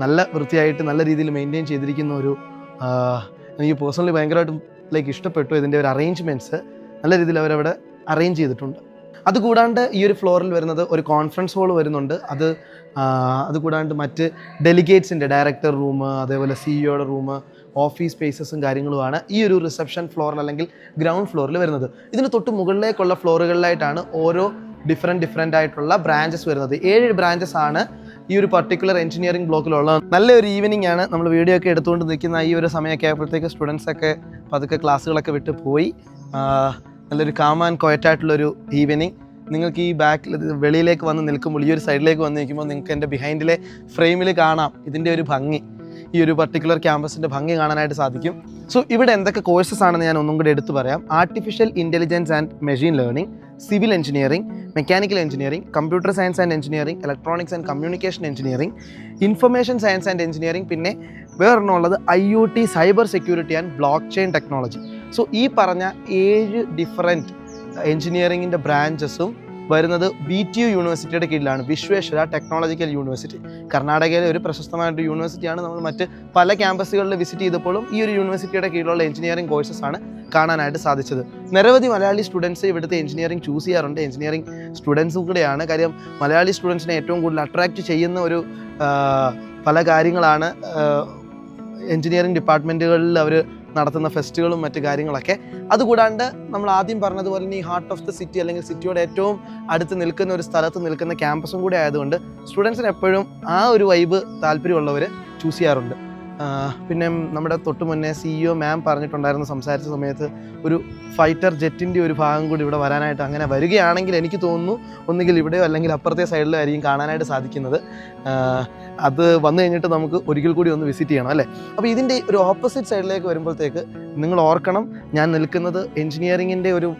നല്ല വൃത്തിയായിട്ട് നല്ല രീതിയിൽ മെയിൻറ്റെയിൻ ചെയ്തിരിക്കുന്ന ഒരു എനിക്ക് പേഴ്സണലി ഭയങ്കരമായിട്ടും ഇഷ്ടപ്പെട്ടു. ഇതിൻ്റെ ഒരു അറേഞ്ച്മെൻറ്റ്സ് നല്ല രീതിയിൽ അവരവിടെ അറേഞ്ച് ചെയ്തിട്ടുണ്ട്. അതുകൂടാണ്ട് ഈ ഒരു ഫ്ലോറിൽ വരുന്നത് ഒരു കോൺഫറൻസ് ഹോൾ വരുന്നുണ്ട്. അതുകൂടാണ്ട് മറ്റ് ഡെലിഗേറ്റ്സിൻ്റെ ഡയറക്ടർ റൂം, അതേപോലെ സിഇഒയുടെ റൂം, ഓഫീസ് സ്പേസസും കാര്യങ്ങളുമാണ് ഈ ഒരു റിസപ്ഷൻ ഫ്ലോറിൽ അല്ലെങ്കിൽ ഗ്രൗണ്ട് ഫ്ലോറിൽ വരുന്നത്. ഇതിന് തൊട്ട് മുകളിലേക്കുള്ള ഫ്ലോറുകളിലായിട്ടാണ് ഓരോ ഡിഫറെൻ്റ് ആയിട്ടുള്ള ബ്രാഞ്ചസ് വരുന്നത്. 7 ബ്രാഞ്ചസ് ആണ് ഈ ഒരു പർട്ടിക്കുലർ എഞ്ചിനീയറിംഗ് ബ്ലോക്കിലുള്ളത്. നല്ലൊരു ഈവനിങ് ആണ്. നമ്മൾ വീഡിയോ ഒക്കെ എടുത്തുകൊണ്ട് നിൽക്കുന്ന ഈ ഒരു സമയമൊക്കെ ആയപ്പോഴത്തേക്ക് സ്റ്റുഡൻസൊക്കെ പതുക്കെ ക്ലാസ്സുകളൊക്കെ വിട്ട് പോയി. നല്ലൊരു കാം ആൻഡ് ക്വയറ്റായിട്ടുള്ളൊരു ഈവനിങ്. നിങ്ങൾക്ക് ഈ ബാക്കിൽ വെളിയിലേക്ക് വന്ന് നിൽക്കുമ്പോൾ, ഈ ഒരു സൈഡിലേക്ക് വന്ന് നിൽക്കുമ്പോൾ നിങ്ങൾക്ക് എൻ്റെ ബിഹൈൻഡിലെ ഫ്രെയിമിൽ കാണാം ഇതിൻ്റെ ഒരു ഭംഗി, ഈ ഒരു പർട്ടിക്കുലർ ക്യാമ്പസിൻ്റെ ഭംഗി കാണാനായിട്ട് സാധിക്കും. സോ ഇവിടെ എന്തൊക്കെ കോഴ്സസ് ആണെന്ന് ഞാൻ ഒന്നും കൂടി എടുത്തു പറയാം. Artificial intelligence and machine learning, civil engineering, mechanical engineering, computer science and engineering, electronics and communication engineering, information science and engineering, പിന്നെ വേറൊരെണ്ണമുള്ളത് IoT, cyber security and block chain technology. So ഈ പറഞ്ഞ 7 ഡിഫറെൻറ്റ് എഞ്ചിനീയറിംഗിൻ്റെ ബ്രാഞ്ചസും വരുന്നത് BTU യൂണിവേഴ്സിറ്റിയുടെ കീഴിലാണ്. Vishweshwara technological university, കർണാടകയിലെ ഒരു പ്രശസ്തമായിട്ട് യൂണിവേഴ്സിറ്റിയാണ്. നമ്മൾ മറ്റ് പല ക്യാമ്പസുകളിൽ വിസിറ്റ് ചെയ്തപ്പോഴും ഈ ഒരു യൂണിവേഴ്സിറ്റിയുടെ കീഴിലുള്ള എഞ്ചിനീയറിംഗ് കോഴ്സസ് ആണ് കാണാനായിട്ട് സാധിച്ചത്. നിരവധി മലയാളി സ്റ്റുഡൻസ് ഇവിടുത്തെ എഞ്ചിനീയറിംഗ് ചൂസ് ചെയ്യാറുണ്ട്. എഞ്ചിനീയറിംഗ് സ്റ്റുഡൻസും കൂടെയാണ്. കാര്യം മലയാളി സ്റ്റുഡൻസിനെ ഏറ്റവും കൂടുതൽ അട്രാക്റ്റ് ചെയ്യുന്ന ഒരു പല കാര്യങ്ങളാണ് എഞ്ചിനീയറിംഗ് ഡിപ്പാർട്ട്മെൻറ്റുകളിൽ അവർ നടത്തുന്ന ഫെസ്റ്റുകളും മറ്റു കാര്യങ്ങളൊക്കെ. അതുകൂടാണ്ട് നമ്മൾ ആദ്യം പറഞ്ഞതുപോലെ തന്നെ ഈ ഹാർട്ട് ഓഫ് ദ സിറ്റി അല്ലെങ്കിൽ സിറ്റിയോട് ഏറ്റവും അടുത്ത് നിൽക്കുന്ന ഒരു സ്ഥലത്ത് നിൽക്കുന്ന ക്യാമ്പസും കൂടെ ആയതുകൊണ്ട് സ്റ്റുഡൻസിന് എപ്പോഴും ആ ഒരു വൈബ് താല്പര്യമുള്ളവർ ചൂസ് ചെയ്യാറുണ്ട്. പിന്നെ നമ്മുടെ തൊട്ട് മുന്നേ CEO മാം പറഞ്ഞിട്ടുണ്ടായിരുന്ന സംസാരിച്ച സമയത്ത് ഒരു ഫൈറ്റർ ജെറ്റിൻ്റെ ഒരു ഭാഗം കൂടി ഇവിടെ വരാനായിട്ട്, അങ്ങനെ വരികയാണെങ്കിൽ എനിക്ക് തോന്നുന്നു ഒന്നുകിൽ ഇവിടെയോ അല്ലെങ്കിൽ അപ്പുറത്തെ സൈഡിലോ ആയിരിക്കും കാണാനായിട്ട് സാധിക്കുന്നത്. അത് വന്നു കഴിഞ്ഞിട്ട് നമുക്ക് ഒരിക്കൽ കൂടി ഒന്ന് വിസിറ്റ് ചെയ്യണം അല്ലേ. അപ്പോൾ ഇതിൻ്റെ ഒരു ഓപ്പോസിറ്റ് സൈഡിലേക്ക് വരുമ്പോഴത്തേക്ക് നിങ്ങൾ ഓർക്കണം, ഞാൻ നിൽക്കുന്നത് എഞ്ചിനീയറിങ്ങിൻ്റെ ഒരു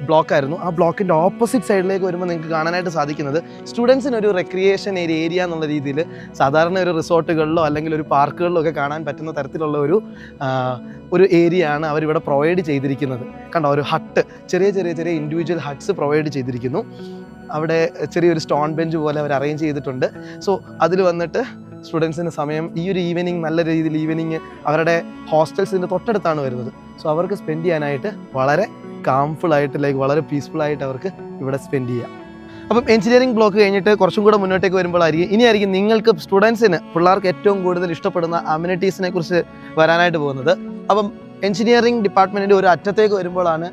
ബ്ലോക്കായിരുന്നു. ആ ബ്ലോക്കിൻ്റെ ഓപ്പോസിറ്റ് സൈഡിലേക്ക് വരുമ്പോൾ നിങ്ങൾക്ക് കാണാനായിട്ട് സാധിക്കുന്നത് സ്റ്റുഡൻസിനൊരു റെക്രിയേഷൻ ഏരിയ എന്നുള്ള രീതിയിൽ സാധാരണ ഒരു റിസോർട്ടുകളിലോ അല്ലെങ്കിൽ ഒരു പാർക്കുകളിലോ ഒക്കെ കാണാൻ പറ്റുന്ന തരത്തിലുള്ള ഒരു ഏരിയ ആണ് അവരിവിടെ പ്രൊവൈഡ് ചെയ്തിരിക്കുന്നത്. കണ്ടോ, ഒരു ഹട്ട്, ചെറിയ ഇൻഡിവിജ്വൽ ഹട്ട്സ് പ്രൊവൈഡ് ചെയ്തിരിക്കുന്നു. അവിടെ ചെറിയൊരു സ്റ്റോൺ ബെഞ്ച് പോലെ അവർ അറേഞ്ച് ചെയ്തിട്ടുണ്ട്. സോ അതിൽ വന്നിട്ട് സ്റ്റുഡൻസിന് സമയം ഈ ഒരു ഈവനിങ് നല്ല രീതിയിൽ ഈവനിങ് അവരുടെ ഹോസ്റ്റൽസിൻ്റെ തൊട്ടടുത്താണ് വരുന്നത്. സോ അവർക്ക് സ്പെൻഡ് ചെയ്യാനായിട്ട് വളരെ കാംഫുള്ളായിട്ട് വളരെ പീസ്ഫുള്ളായിട്ട് അവർക്ക് ഇവിടെ സ്പെൻഡ് ചെയ്യാം. അപ്പം എഞ്ചിനീയറിംഗ് ബ്ലോക്ക് കഴിഞ്ഞിട്ട് കുറച്ചും കൂടെ മുന്നോട്ടേക്ക് ഇനിയായിരിക്കും നിങ്ങൾക്ക് സ്റ്റുഡൻസിന്, പിള്ളേർക്ക് ഏറ്റവും കൂടുതൽ ഇഷ്ടപ്പെടുന്ന അമ്യൂണിറ്റീസിനെ കുറിച്ച് വരാനായിട്ട് പോകുന്നത്. അപ്പം എഞ്ചിനീയറിംഗ് ഡിപ്പാർട്ട്മെൻറ്റിൻ്റെ ഒരു അറ്റത്തേക്ക് വരുമ്പോഴാണ്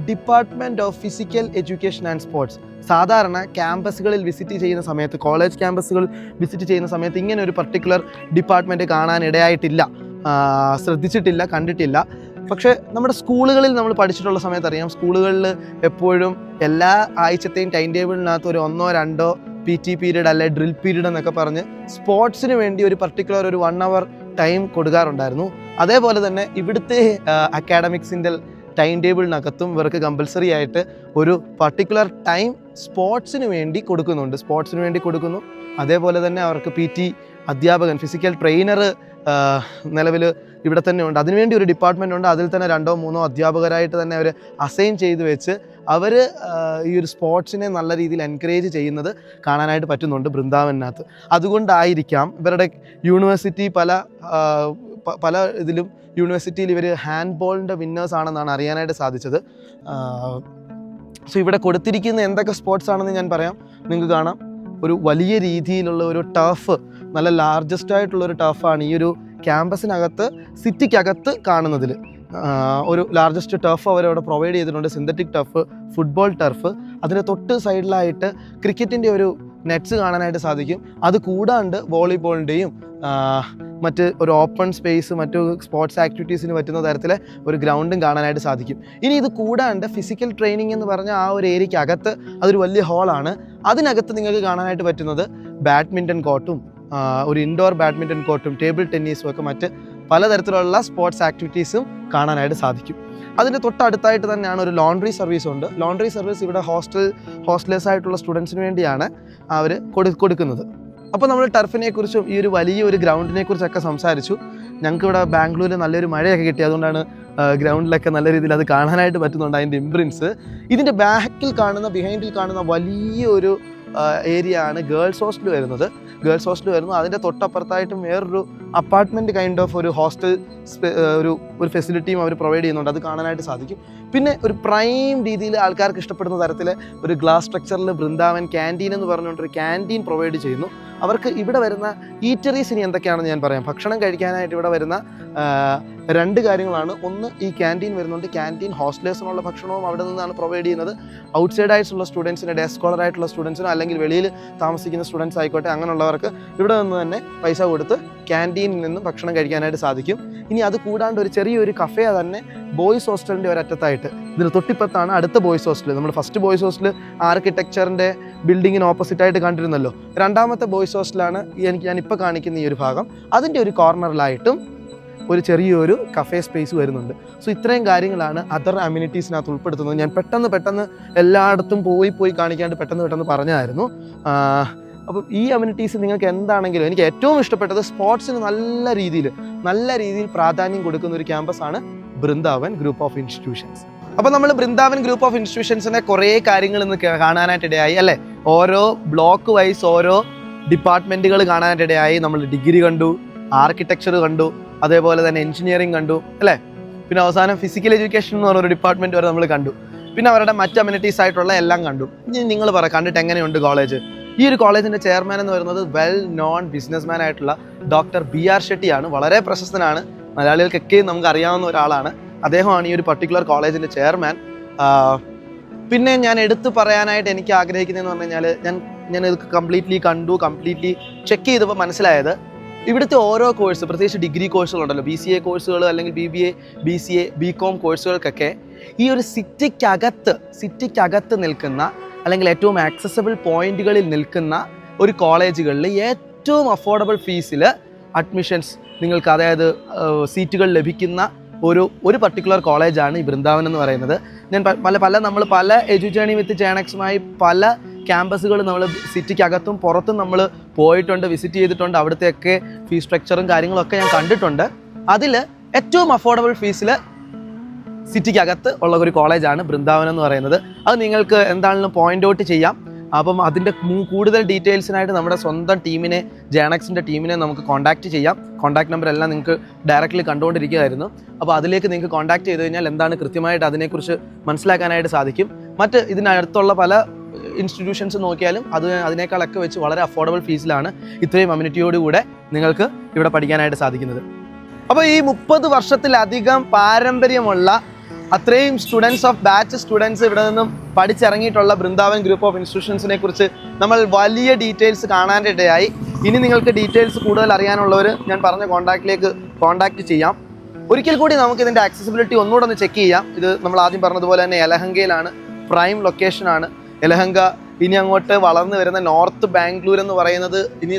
department of physical education and sports. സാധാരണ ക്യാമ്പസുകളിൽ വിസിറ്റ് ചെയ്യുന്ന സമയത്ത്, കോളേജ് ക്യാമ്പസുകൾ വിസിറ്റ് ചെയ്യുന്ന സമയത്ത് ഇങ്ങനെ ഒരു പർട്ടിക്കുലർ ഡിപ്പാർട്ട്മെൻറ്റ് കാണാനിടയായിട്ടില്ല, ശ്രദ്ധിച്ചിട്ടില്ല, കണ്ടിട്ടില്ല. പക്ഷേ നമ്മുടെ സ്കൂളുകളിൽ നമ്മൾ പഠിച്ചിട്ടുള്ള സമയത്ത് അറിയാം, സ്കൂളുകളിൽ എപ്പോഴും എല്ലാ ആഴ്ചത്തെയും ടൈം ടേബിളിനകത്ത് ഒരു 1-2 PT പീരീഡ് അല്ലെ ഡ്രിൽ പീരീഡ് എന്നൊക്കെ പറഞ്ഞ് സ്പോർട്സിന് വേണ്ടി ഒരു പർട്ടിക്കുലർ ഒരു 1 hour ടൈം കൊടുക്കാറുണ്ടായിരുന്നു. അതേപോലെ തന്നെ ഇവിടുത്തെ അക്കാഡമിക്സിൻ്റെ ടൈം ടേബിളിനകത്തും ഇവർക്ക് കമ്പൽസറി ആയിട്ട് ഒരു പർട്ടിക്കുലർ ടൈം സ്പോർട്സിന് വേണ്ടി കൊടുക്കുന്നു. അതേപോലെ തന്നെ അവർക്ക് PT അധ്യാപകൻ, ഫിസിക്കൽ ട്രെയിനർ നിലവിൽ ഇവിടെ തന്നെ ഉണ്ട്. അതിനുവേണ്ടി ഒരു ഡിപ്പാർട്ട്മെൻ്റ് ഉണ്ട്. അതിൽ തന്നെ 2-3 അധ്യാപകരായിട്ട് തന്നെ അവർ അസൈൻ ചെയ്ത് വെച്ച് അവർ ഈ ഒരു സ്പോർട്സിനെ നല്ല രീതിയിൽ എൻകറേജ് ചെയ്യുന്നത് കാണാനായിട്ട് പറ്റുന്നുണ്ട് ബൃന്ദാവനകത്ത്. അതുകൊണ്ടായിരിക്കാം ഇവരുടെ യൂണിവേഴ്സിറ്റി പല ഇതിലും യൂണിവേഴ്സിറ്റിയിൽ ഇവർ ഹാൻഡ് ബോളിൻ്റെ വിന്നേഴ്സ് ആണെന്നാണ് അറിയാനായിട്ട് സാധിച്ചത്. സോ ഇവിടെ കൊടുത്തിരിക്കുന്ന എന്തൊക്കെ സ്പോർട്സ് ആണെന്ന് ഞാൻ പറയാം. നിങ്ങൾക്ക് കാണാം, ഒരു വലിയ രീതിയിലുള്ള ഒരു ടർഫ്, നല്ല ലാർജസ്റ്റ് ആയിട്ടുള്ളൊരു ടർഫാണ് ഈ ഒരു ക്യാമ്പസിനകത്ത്, സിറ്റിക്കകത്ത് കാണുന്നതിൽ. ഒരു ലാർജസ്റ്റ് ടർഫ് അവരവിടെ പ്രൊവൈഡ് ചെയ്തിട്ടുണ്ട്, സിന്തറ്റിക് ടർഫ്, ഫുട്ബോൾ ടർഫ്. അതിന് തൊട്ട് സൈഡിലായിട്ട് ക്രിക്കറ്റിൻ്റെ ഒരു നെറ്റ്സ് കാണാനായിട്ട് സാധിക്കും. അത് കൂടാണ്ട് വോളിബോളിൻ്റെയും മറ്റ് ഒരു ഓപ്പൺ സ്പേസ്, മറ്റു സ്പോർട്സ് ആക്ടിവിറ്റീസിന് പറ്റുന്ന തരത്തിൽ ഒരു ഗ്രൗണ്ടും കാണാനായിട്ട് സാധിക്കും. ഇനി ഇത് കൂടാണ്ട് ഫിസിക്കൽ ട്രെയിനിങ് എന്ന് പറഞ്ഞ ആ ഒരു ഏരിയയ്ക്കകത്ത് അതൊരു വലിയ ഹാളാണ്. അതിനകത്ത് നിങ്ങൾക്ക് കാണാനായിട്ട് പറ്റുന്നത് ബാഡ്മിൻ്റൺ കോർട്ടും ഒരു ഇൻഡോർ ബാഡ്മിൻ്റൺ കോർട്ടും ടേബിൾ ടെന്നീസും ഒക്കെ മറ്റ് പലതരത്തിലുള്ള സ്പോർട്സ് ആക്ടിവിറ്റീസും കാണാനായിട്ട് സാധിക്കും. അതിൻ്റെ തൊട്ടടുത്തായിട്ട് തന്നെയാണ് ഒരു ലോണ്ട്രി സർവീസ് ഉണ്ട്. ലോണ്ട്രി സർവീസ് ഇവിടെ ഹോസ്റ്റലേഴ്സ് ആയിട്ടുള്ള സ്റ്റുഡൻസിന് വേണ്ടിയാണ് അവർ കൊടുക്കുന്നത്. അപ്പോൾ നമ്മൾ ടർഫിനെ കുറിച്ചും ഈ ഒരു വലിയ ഒരു ഗ്രൗണ്ടിനെ കുറിച്ചൊക്കെ സംസാരിച്ചു. ഞങ്ങൾക്ക് ഇവിടെ ബാംഗ്ലൂരിൽ നല്ലൊരു മഴയൊക്കെ കിട്ടി, അതുകൊണ്ടാണ് ഗ്രൗണ്ടിലൊക്കെ നല്ല രീതിയിൽ അത് കാണാനായിട്ട് പറ്റുന്നുണ്ട് അതിൻ്റെ ഇംപ്രിൻസ്. ഇതിൻ്റെ ബിഹൈൻഡിൽ കാണുന്ന വലിയൊരു ഏരിയ ആണ് ഗേൾസ് ഹോസ്റ്റൽ വരുന്നത്. അതിൻ്റെ തൊട്ടപ്പുറത്തായിട്ടും വേറൊരു അപ്പാർട്ട്മെൻറ്റ് കൈൻഡ് ഓഫ് ഒരു ഹോസ്റ്റൽ ഒരു ഫെസിലിറ്റിയും അവർ പ്രൊവൈഡ് ചെയ്യുന്നുണ്ട്. അത് കാണാനായിട്ട് സാധിക്കും. പിന്നെ ഒരു പ്രൈം രീതിയിൽ ആൾക്കാർക്ക് ഇഷ്ടപ്പെടുന്ന തരത്തിൽ ഒരു ഗ്ലാസ് സ്ട്രക്ചറിൽ ബൃന്ദാവൻ ക്യാൻറ്റീൻ എന്ന് പറഞ്ഞുകൊണ്ടൊരു ക്യാൻറ്റീൻ പ്രൊവൈഡ് ചെയ്യുന്നു. അവർക്ക് ഇവിടെ വരുന്ന ഈറ്ററീസ് ഇനി എന്തൊക്കെയാണെന്ന് ഞാൻ പറയാം. ഭക്ഷണം കഴിക്കാനായിട്ട് ഇവിടെ വരുന്ന 2 കാര്യങ്ങളാണ്. ഒന്ന്, ഈ ക്യാൻറ്റീൻ വരുന്നുണ്ട്. ക്യാൻറ്റീൻ ഹോസ്റ്റലേഴ്സിനുള്ള ഭക്ഷണവും അവിടെ നിന്നാണ് പ്രൊവൈഡ് ചെയ്യുന്നത്. ഔട്ട്സൈഡ് ആയിട്ടുള്ള സ്റ്റുഡൻസിന്, ഡേ സ്കോളർ ആയിട്ടുള്ള സ്റ്റുഡൻസിനോ അല്ലെങ്കിൽ വെളിയിൽ താമസിക്കുന്ന സ്റ്റുഡൻസ് ആയിക്കോട്ടെ, അങ്ങനെയുള്ളവർക്ക് ഇവിടെ നിന്ന് തന്നെ പൈസ കൊടുത്ത് ക്യാൻറ്റീനിൽ നിന്നും ഭക്ഷണം കഴിക്കാനായിട്ട് സാധിക്കും. ഇനി അത് കൂടാണ്ട് ഒരു ചെറിയൊരു കഫേ തന്നെ ബോയ്സ് ഹോസ്റ്റലിൻ്റെ ഒരറ്റത്തായിട്ട്, ഇതിന് തൊട്ടിപ്പത്താണ് അടുത്ത ബോയ്സ് ഹോസ്റ്റൽ. നമ്മൾ ഫസ്റ്റ് ബോയ്സ് ഹോസ്റ്റൽ ആർക്കിടെക്ചറിൻ്റെ ബിൽഡിങ്ങിന് ഓപ്പോസിറ്റായിട്ട് കണ്ടിരുന്നല്ലോ. 2ാമത്തെ ബോയ്സ് ഹോസ്റ്റലാണ് ഞാനിപ്പോൾ കാണിക്കുന്ന ഈ ഒരു ഭാഗം. അതിൻ്റെ ഒരു കോർണറിലായിട്ടും ഒരു ചെറിയൊരു കഫേ സ്പേസ് വരുന്നുണ്ട്. സോ ഇത്രയും കാര്യങ്ങളാണ് അതർ അമ്യൂണിറ്റീസിനകത്ത് ഉൾപ്പെടുത്തുന്നത്. ഞാൻ പെട്ടെന്ന് എല്ലായിടത്തും പോയി കാണിക്കാണ്ട് പെട്ടെന്ന് പറഞ്ഞായിരുന്നു. അപ്പം ഈ അമ്യൂണിറ്റീസ് നിങ്ങൾക്ക് എന്താണെങ്കിലും, എനിക്ക് ഏറ്റവും ഇഷ്ടപ്പെട്ടത് സ്പോർട്സിന് നല്ല രീതിയിൽ പ്രാധാന്യം കൊടുക്കുന്ന ഒരു ക്യാമ്പസാണ് ബൃന്ദാവൻ ഗ്രൂപ്പ് ഓഫ് ഇൻസ്റ്റിറ്റ്യൂഷൻസ്. അപ്പോൾ നമ്മൾ ബൃന്ദാവൻ ഗ്രൂപ്പ് ഓഫ് ഇൻസ്റ്റിറ്റ്യൂഷൻസിനെ കുറേ കാര്യങ്ങൾ ഇന്ന് കാണാനായിട്ടിടയായി അല്ലേ. ഓരോ ബ്ലോക്ക് വൈസ് ഓരോ ഡിപ്പാർട്ട്മെൻറ്റുകൾ കാണാനായിട്ടിടയായി. നമ്മൾ ഡിഗ്രി കണ്ടു, ആർക്കിടെക്ചർ കണ്ടു, അതേപോലെ തന്നെ എഞ്ചിനീയറിംഗ് കണ്ടു അല്ലേ. പിന്നെ അവസാനം ഫിസിക്കൽ എഡ്യൂക്കേഷൻ എന്ന് പറഞ്ഞൊരു ഡിപ്പാർട്ട്മെൻറ്റ് വരെ നമ്മൾ കണ്ടു. പിന്നെ അവരുടെ മറ്റ് അമ്യൂണിറ്റീസ് ആയിട്ടുള്ള എല്ലാം കണ്ടു. ഇനി നിങ്ങൾ കണ്ടിട്ട് എങ്ങനെയുണ്ട് കോളേജ്? ഈ ഒരു കോളേജിൻ്റെ ചെയർമാൻ എന്ന് പറയുന്നത് വെൽ നോൺ ബിസിനസ്മാൻ ആയിട്ടുള്ള ഡോക്ടർ BR ഷെട്ടിയാണ്. വളരെ പ്രശസ്തനാണ്, മലയാളികൾക്കൊക്കെ നമുക്ക് അറിയാവുന്ന ഒരാളാണ്. അദ്ദേഹമാണ് ഈ ഒരു പർട്ടിക്കുലർ കോളേജിൻ്റെ ചെയർമാൻ. പിന്നെ ഞാൻ എടുത്തു പറയാനായിട്ട് എനിക്ക് ആഗ്രഹിക്കുന്നതെന്ന് പറഞ്ഞു കഴിഞ്ഞാൽ, ഞാൻ ഇത് കംപ്ലീറ്റ്ലി ചെക്ക് ചെയ്തപ്പോൾ മനസ്സിലായത്, ഇവിടുത്തെ ഓരോ കോഴ്സ്, പ്രത്യേകിച്ച് ഡിഗ്രി കോഴ്സുകളുണ്ടല്ലോ, BCA കോഴ്സുകൾ അല്ലെങ്കിൽ BBA, BCA, BCom കോഴ്സുകൾക്കൊക്കെ ഈ ഒരു സിറ്റിക്കകത്ത് നിൽക്കുന്ന അല്ലെങ്കിൽ ഏറ്റവും ആക്സസബിൾ പോയിന്റുകളിൽ നിൽക്കുന്ന ഒരു കോളേജുകളിൽ ഏറ്റവും അഫോർഡബിൾ ഫീസിൽ അഡ്മിഷൻസ് നിങ്ങൾക്ക്, അതായത് സീറ്റുകൾ ലഭിക്കുന്ന ഒരു പർട്ടിക്കുലർ കോളേജാണ് ഈ ബൃന്ദാവൻ എന്ന് പറയുന്നത്. ഞാൻ നമ്മൾ പല എഡ്യൂജേണി വിത്ത് ജേണക്സുമായി പല ക്യാമ്പസുകൾ നമ്മൾ സിറ്റിക്കകത്തും പുറത്തും നമ്മൾ പോയിട്ടുണ്ട്, വിസിറ്റ് ചെയ്തിട്ടുണ്ട്. അവിടുത്തെയൊക്കെ ഫീസ് സ്ട്രക്ചറും കാര്യങ്ങളൊക്കെ ഞാൻ കണ്ടിട്ടുണ്ട്. അതിൽ ഏറ്റവും അഫോർഡബിൾ ഫീസിൽ സിറ്റിക്കകത്ത് ഉള്ള ഒരു കോളേജാണ് ബൃന്ദാവൻ എന്ന് പറയുന്നത്. അത് നിങ്ങൾക്ക് എന്താണെങ്കിലും പോയിൻ്റ് ഔട്ട് ചെയ്യാം. അപ്പം അതിൻ്റെ കൂടുതൽ ഡീറ്റെയിൽസിനായിട്ട് നമ്മുടെ സ്വന്തം ടീമിനെ, ജേണക്സിൻ്റെ ടീമിനെ നമുക്ക് കോൺടാക്റ്റ് ചെയ്യാം. കോൺടാക്ട് നമ്പർ എല്ലാം നിങ്ങൾക്ക് ഡയറക്റ്റ്ലി കണ്ടുകൊണ്ടിരിക്കുകയായിരുന്നു. അപ്പോൾ അതിലേക്ക് നിങ്ങൾക്ക് കോൺടാക്ട് ചെയ്ത് കഴിഞ്ഞാൽ എന്താണ് കൃത്യമായിട്ട് അതിനെക്കുറിച്ച് മനസ്സിലാക്കാനായിട്ട് സാധിക്കും. മറ്റ് ഇതിനടുത്തുള്ള പല ഇൻസ്റ്റിറ്റ്യൂഷൻസ് നോക്കിയാലും അതിനേക്കാളൊക്കെ വെച്ച് വളരെ അഫോർഡബിൾ ഫീസിലാണ് ഇത്രയും അമ്യൂണിറ്റിയോടുകൂടെ നിങ്ങൾക്ക് ഇവിടെ പഠിക്കാനായിട്ട് സാധിക്കുന്നത്. അപ്പോൾ ഈ 30 വർഷത്തിലധികം പാരമ്പര്യമുള്ള അത്രയും ബാച്ച് സ്റ്റുഡൻസ് ഇവിടെ നിന്നും പഠിച്ചിറങ്ങിയിട്ടുള്ള ബൃന്ദാവൻ ഗ്രൂപ്പ് ഓഫ് ഇൻസ്റ്റിറ്റ്യൂഷൻസിനെ കുറിച്ച് നമ്മൾ വലിയ ഡീറ്റെയിൽസ് കാണാനിടയായി. ഇനി നിങ്ങൾക്ക് ഡീറ്റെയിൽസ് കൂടുതൽ അറിയാനുള്ളവർ ഞാൻ പറഞ്ഞ കോൺടാക്റ്റിലേക്ക് കോൺടാക്റ്റ് ചെയ്യാം. ഒരിക്കൽ കൂടി നമുക്ക് ഇതിൻ്റെ ആക്സസിബിലിറ്റി ഒന്നുകൂടെ ഒന്ന് ചെക്ക് ചെയ്യാം. ഇത് നമ്മൾ ആദ്യം പറഞ്ഞതുപോലെ തന്നെ യലഹങ്കയിലാണ്, പ്രൈം ലൊക്കേഷനാണ് യലഹങ്ക. ഇനി അങ്ങോട്ട് വളർന്നു വരുന്ന നോർത്ത് ബാംഗ്ലൂർ എന്ന് പറയുന്നത് ഇനി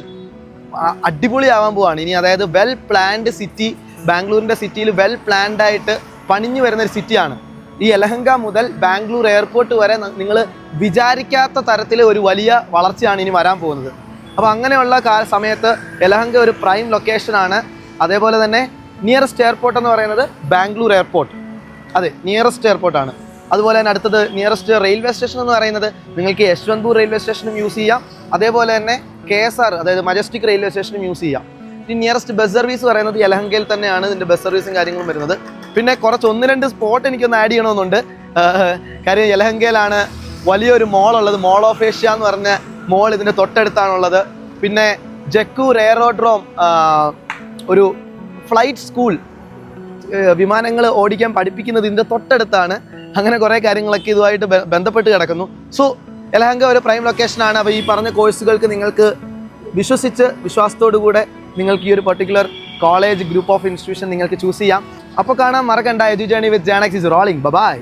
അടിപൊളിയാവാൻ പോവാണ്. ഇനി അതായത് വെൽ പ്ലാൻഡ് സിറ്റി, ബാംഗ്ലൂരിൻ്റെ സിറ്റിയിൽ വെൽ പ്ലാൻഡ് ആയിട്ട് പണിഞ്ഞു വരുന്നൊരു സിറ്റിയാണ്. ഈ യലഹങ്ക മുതൽ ബാംഗ്ലൂർ എയർപോർട്ട് വരെ നിങ്ങൾ വിചാരിക്കാത്ത തരത്തിൽ ഒരു വലിയ വളർച്ചയാണ് ഇനി വരാൻ പോകുന്നത്. അപ്പോൾ അങ്ങനെയുള്ള സമയത്ത് യലഹങ്ക ഒരു പ്രൈം ലൊക്കേഷനാണ്. അതേപോലെ തന്നെ നിയറസ്റ്റ് എയർപോർട്ട് എന്ന് പറയുന്നത് ബാംഗ്ലൂർ എയർപോർട്ട്, അതെ നിയറസ്റ്റ് എയർപോർട്ടാണ്. അതുപോലെ തന്നെ അടുത്തത് നിയറസ്റ്റ് റെയിൽവേ സ്റ്റേഷൻ എന്ന് പറയുന്നത് നിങ്ങൾക്ക് യശ്വന്ത്പൂർ റെയിൽവേ സ്റ്റേഷനും യൂസ് ചെയ്യാം, അതേപോലെ തന്നെ KSR അതായത് മജസ്റ്റിക് റെയിൽവേ സ്റ്റേഷനും യൂസ് ചെയ്യാം. ഇനി നിയറസ്റ്റ് ബസ് സർവീസ് പറയുന്നത് യലഹങ്കയിൽ തന്നെയാണ് ഇതിൻ്റെ ബസ് സർവീസും കാര്യങ്ങളും വരുന്നത്. പിന്നെ കുറച്ച് 1-2 സ്പോട്ട് എനിക്കൊന്ന് ആഡ് ചെയ്യണമെന്നുണ്ട്. കാര്യം യലഹങ്കയിലാണ് വലിയൊരു മോളുള്ളത്, മോൾ ഓഫ് ഏഷ്യ എന്ന് പറഞ്ഞ മോൾ ഇതിൻ്റെ തൊട്ടടുത്താണുള്ളത്. പിന്നെ ജക്കൂർ എയറോഡ്രോം ഒരു ഫ്ലൈറ്റ് സ്കൂൾ, വിമാനങ്ങൾ ഓടിക്കാൻ പഠിപ്പിക്കുന്നത് ഇതിൻ്റെ തൊട്ടടുത്താണ്. അങ്ങനെ കുറേ കാര്യങ്ങളൊക്കെ ഇതുമായിട്ട് ബന്ധപ്പെട്ട് കിടക്കുന്നു. സോ യലഹങ്ക ഒരു പ്രൈം ലൊക്കേഷനാണ്. അപ്പോൾ ഈ പറഞ്ഞ കോഴ്സുകൾക്ക് നിങ്ങൾക്ക് വിശ്വാസത്തോടു കൂടെ നിങ്ങൾക്ക് ഈ ഒരു particular college group of institution നിങ്ങൾക്ക് ചൂസ് ചെയ്യാം. അപ്പോൾ കാണാൻ മറക്കണ്ട. Edu journey with Janaks is rolling. By.